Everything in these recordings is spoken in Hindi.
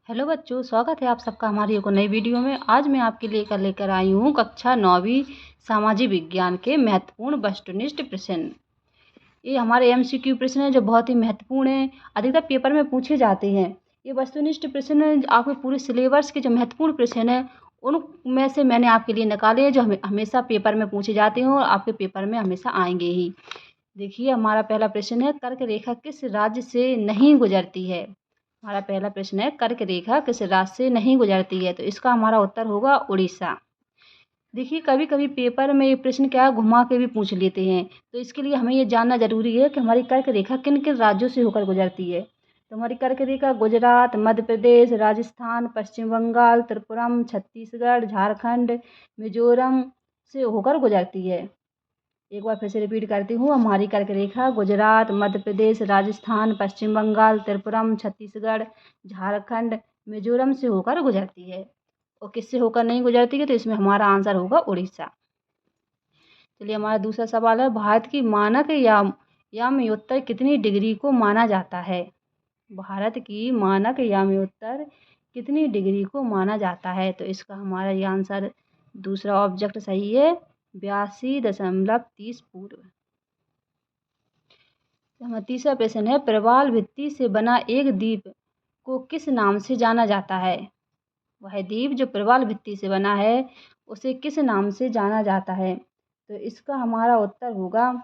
हेलो बच्चों, स्वागत है आप सबका हमारी एक नई वीडियो में। आज मैं आपके लिए लेकर आई हूँ कक्षा 9वीं सामाजिक विज्ञान के महत्वपूर्ण वस्तुनिष्ठ प्रश्न। ये हमारे एमसीक्यू प्रश्न हैं जो बहुत ही महत्वपूर्ण हैं, अधिकतर पेपर में पूछे जाते हैं। ये वस्तुनिष्ठ प्रश्न आपके पूरे सिलेबस के जो महत्वपूर्ण प्रश्न हैं उनमें से मैंने आपके लिए निकाले हैं, जो हमेशा पेपर में पूछे जाते हैं और आपके पेपर में हमेशा आएंगे ही। देखिए, हमारा पहला प्रश्न है, कर्क रेखा किस राज्य से नहीं गुजरती है। हमारा पहला प्रश्न है, कर्क रेखा किस राज्य से नहीं गुजरती है, तो इसका हमारा उत्तर होगा उड़ीसा। देखिए, कभी कभी पेपर में ये प्रश्न क्या घुमा के भी पूछ लेते हैं, तो इसके लिए हमें ये जानना जरूरी है कि हमारी कर्क रेखा किन किन राज्यों से होकर गुजरती है। तो हमारी कर्क रेखा गुजरात, मध्य प्रदेश, राजस्थान, पश्चिम बंगाल, त्रिपुरम, छत्तीसगढ़, झारखंड, मिजोरम से होकर गुजरती है। एक बार फिर से रिपीट करती हूँ, हमारी कर्क रेखा गुजरात, मध्य प्रदेश, राजस्थान, पश्चिम बंगाल, त्रिपुरम, छत्तीसगढ़, झारखंड, मिजोरम से होकर गुजरती है। और किससे होकर नहीं गुजरती है, तो इसमें हमारा आंसर होगा उड़ीसा। चलिए, हमारा दूसरा सवाल है, भारत की मानक याम्योत्तर कितनी डिग्री को माना जाता है। भारत की मानक याम्योत्तर कितनी डिग्री को माना जाता है, तो इसका हमारा ये आंसर दूसरा ऑब्जेक्ट सही है, 82.30 पूर्व। हमारा तीसरा प्रश्न है, प्रवाल भित्ति से बना एक द्वीप को किस नाम से जाना जाता है। वह द्वीप जो प्रवाल भित्ति से बना है उसे किस नाम से जाना जाता है, तो इसका हमारा उत्तर होगा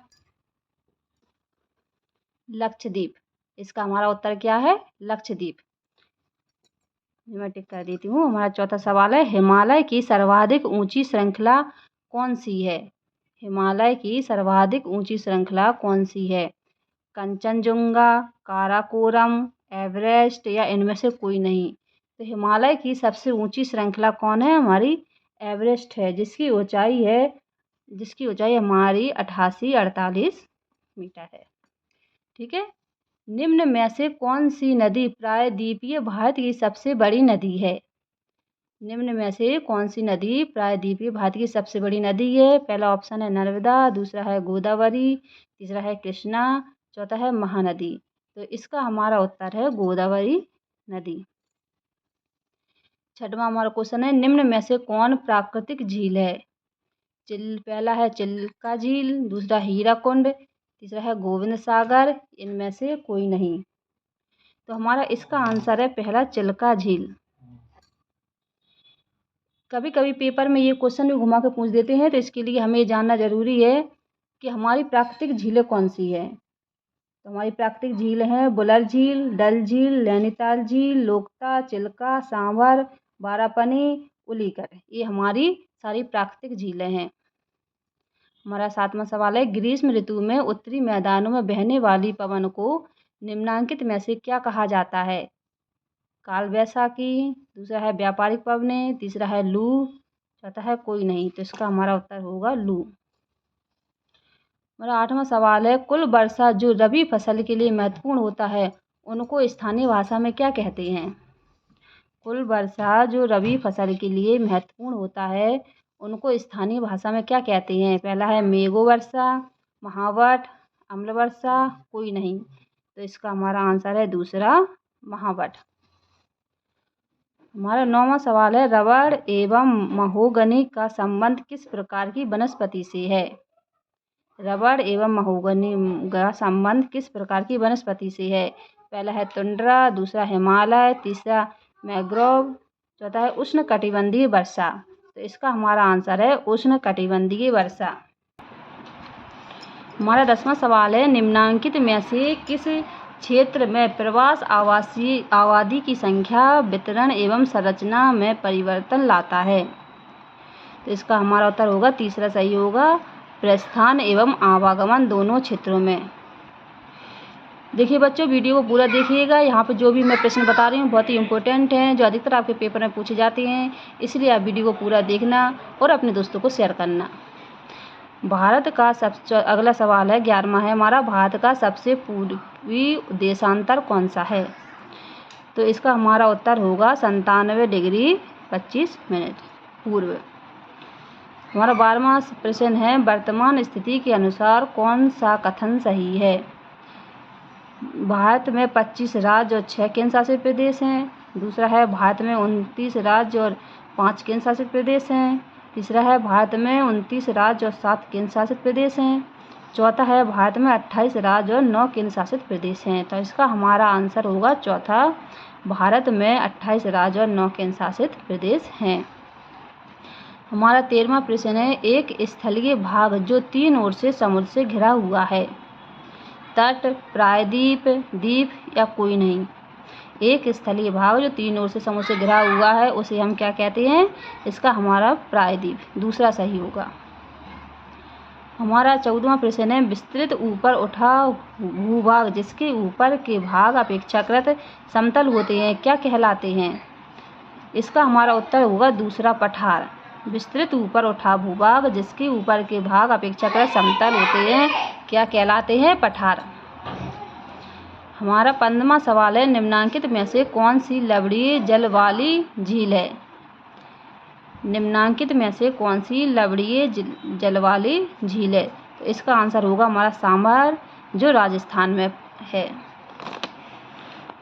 लक्षद्वीप। इसका हमारा उत्तर क्या है, लक्षद्वीप। मैं टिक कर देती हूँ। हमारा चौथा सवाल है, हिमालय की सर्वाधिक ऊंची श्रृंखला कौन सी है। हिमालय की सर्वाधिक ऊंची श्रृंखला कौन सी है। कंचनजुंगा, काराकोरम, एवरेस्ट या इनमें से कोई नहीं। तो हिमालय की सबसे ऊंची श्रृंखला कौन है, हमारी एवरेस्ट है, जिसकी ऊंचाई हमारी 8848 मीटर है। ठीक है। निम्न में से कौन सी नदी प्रायद्वीपीय भारत की सबसे बड़ी नदी है। निम्न में से कौन सी नदी प्रायद्वीपीय भारत की सबसे बड़ी नदी है। पहला ऑप्शन है नर्मदा, दूसरा है गोदावरी, तीसरा है कृष्णा, चौथा है महानदी। तो इसका हमारा उत्तर है गोदावरी नदी। छठवां हमारा क्वेश्चन है, निम्न में से कौन प्राकृतिक झील है। पहला है चिल्का झील, दूसरा हीराकुंड, तीसरा है गोविंद सागर, इनमें से कोई नहीं। तो हमारा इसका आंसर है पहला चिल्का झील। कभी कभी पेपर में ये क्वेश्चन भी घुमा के पूछ देते हैं, तो इसके लिए हमें जानना जरूरी है कि हमारी प्राकृतिक झीलें कौन सी है। तो हमारी प्राकृतिक झील है बुलर झील, डल झील, नैनीताल झील, लोकता, चिल्का, सांभर, बारापनी, उलीकर। ये हमारी सारी प्राकृतिक झीलें हैं। हमारा सातवां सवाल है, ग्रीष्म ऋतु में उत्तरी मैदानों में बहने वाली पवन को निम्नांकित में से क्या कहा जाता है। काल वैसाखी, दूसरा है व्यापारिक पवनें, तीसरा है लू, चौथा है कोई नहीं। तो इसका हमारा उत्तर होगा लू। हमारा आठवां सवाल है, कुल वर्षा जो रबी फसल के लिए महत्वपूर्ण होता है उनको स्थानीय भाषा में क्या कहते हैं। कुल वर्षा जो रबी फसल के लिए महत्वपूर्ण होता है उनको स्थानीय भाषा में क्या कहते हैं। पहला है मेघो वर्षा, महावट, अम्ल वर्षा, कोई नहीं। तो इसका हमारा आंसर है दूसरा महावट। हमारा नौवां सवाल है, रबड़ एवं महोगनी का संबंध किस प्रकार की वनस्पति से है। रबड़ एवं महोगनी का संबंध किस प्रकार की वनस्पति से है। पहला है तुंड्रा, दूसरा हिमालय, तीसरा मैंग्रोव, चौथा है उष्णकटिबंधीय वर्षा। तो इसका हमारा आंसर है उष्णकटिबंधीय वर्षा। हमारा 10वां सवाल है, निम्नांकित में से किस क्षेत्र में प्रवास आबादी की संख्या, वितरण एवं संरचना में परिवर्तन लाता है। तो इसका हमारा उत्तर होगा तीसरा सही होगा, प्रस्थान एवं आवागमन दोनों क्षेत्रों में। देखिए बच्चों, वीडियो को पूरा देखिएगा। यहाँ पे जो भी मैं प्रश्न बता रही हूँ बहुत ही इम्पोर्टेंट हैं, जो अधिकतर आपके पेपर में पूछे जाते हैं, इसलिए आप वीडियो को पूरा देखना और अपने दोस्तों को शेयर करना। भारत का अगला सवाल है 11वां है हमारा, भारत का सबसे पूर्वी देशांतर कौन सा है। तो इसका हमारा उत्तर होगा 97 डिग्री 25 मिनट पूर्व। हमारा 12वां प्रश्न है, वर्तमान स्थिति के अनुसार कौन सा कथन सही है। भारत में 25 राज्य और 6 केंद्र शासित प्रदेश हैं। दूसरा है भारत में 29 राज्य और 5 केंद्र शासित प्रदेश हैं। तीसरा है भारत में 29 राज्य और 7 केंद्र शासित प्रदेश हैं। चौथा है भारत में 28 राज्य और 9 केंद्र शासित प्रदेश हैं। तो इसका हमारा आंसर होगा चौथा, भारत में 28 राज्य और 9 केंद्र शासित प्रदेश हैं। हमारा 13वां प्रश्न है, एक स्थलीय भाग जो 3 ओर से समुद्र से घिरा हुआ है, तट, प्रायद्वीप, द्वीप या कोई नहीं। एक स्थलीय भाग जो 3 ओर से समुद्र से घिरा हुआ है उसे हम क्या कहते हैं? इसका हमारा प्रायद्वीप, दूसरा सही होगा। हमारा 14वां प्रश्न है, विस्तृत ऊपर उठा भूभाग जिसके ऊपर के भाग अपेक्षाकृत समतल होते हैं क्या कहलाते हैं? इसका हमारा उत्तर होगा दूसरा, पठार। विस्तृत ऊपर उठा भूभाग जिसके ऊपर के भाग अपेक्षाकृत समतल होते हैं क्या कहलाते हैं? पठार। हमारा 15वां सवाल है, निम्नांकित में से कौन सी लवणीय जल वाली झील है? निम्नांकित में से कौन सी लवणीय जल वाली झील है? तो इसका आंसर होगा हमारा सांभर, जो राजस्थान में है।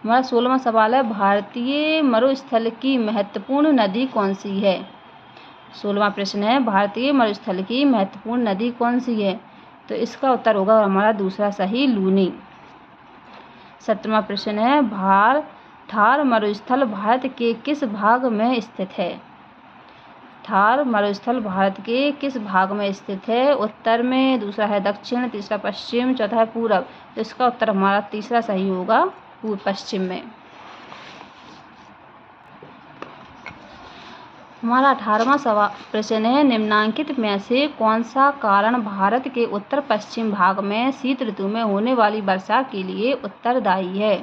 हमारा 16वां सवाल है, भारतीय मरुस्थल की महत्वपूर्ण नदी कौन सी है? 16वां प्रश्न है, भारतीय मरुस्थल की महत्वपूर्ण नदी कौन सी है? तो इसका उत्तर होगा हमारा दूसरा सही, लूनी। 17वां प्रश्न है, थार मरुस्थल भारत के किस भाग में स्थित है? थार मरुस्थल भारत के किस भाग में स्थित है? उत्तर में, दूसरा है दक्षिण, तीसरा पश्चिम, चौथा है पूरब। तो इसका उत्तर हमारा तीसरा सही होगा, पूर्व पश्चिम में। हमारा 18वां प्रश्न है, निम्नांकित में से कौन सा कारण भारत के उत्तर पश्चिम भाग में शीत ऋतु में होने वाली वर्षा के लिए उत्तरदायी है?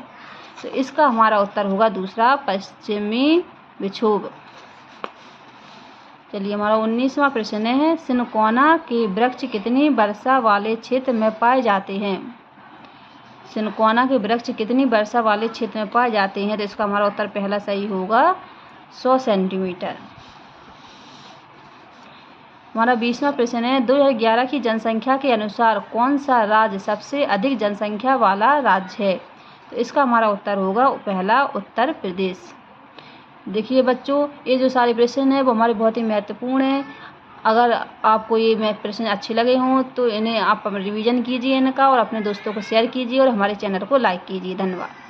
तो इसका हमारा उत्तर होगा दूसरा, पश्चिमी विक्षोभ। चलिए हमारा 19वां प्रश्न है, सिनकोना के वृक्ष कितनी वर्षा वाले क्षेत्र में पाए जाते हैं? सिनकोना के वृक्ष कितनी वर्षा वाले क्षेत्र में पाए जाते हैं? तो इसका हमारा उत्तर पहला सही होगा, 100 सेंटीमीटर। हमारा 20वां प्रश्न है, 2011 की जनसंख्या के अनुसार कौन सा राज्य सबसे अधिक जनसंख्या वाला राज्य है? तो इसका हमारा उत्तर होगा पहला, उत्तर प्रदेश। देखिए बच्चों, ये जो सारे प्रश्न हैं वो हमारे बहुत ही महत्वपूर्ण हैं। अगर आपको ये प्रश्न अच्छे लगे हों तो इन्हें आप रिवीजन कीजिए इनका, और अपने दोस्तों को शेयर कीजिए और हमारे चैनल को लाइक कीजिए। धन्यवाद।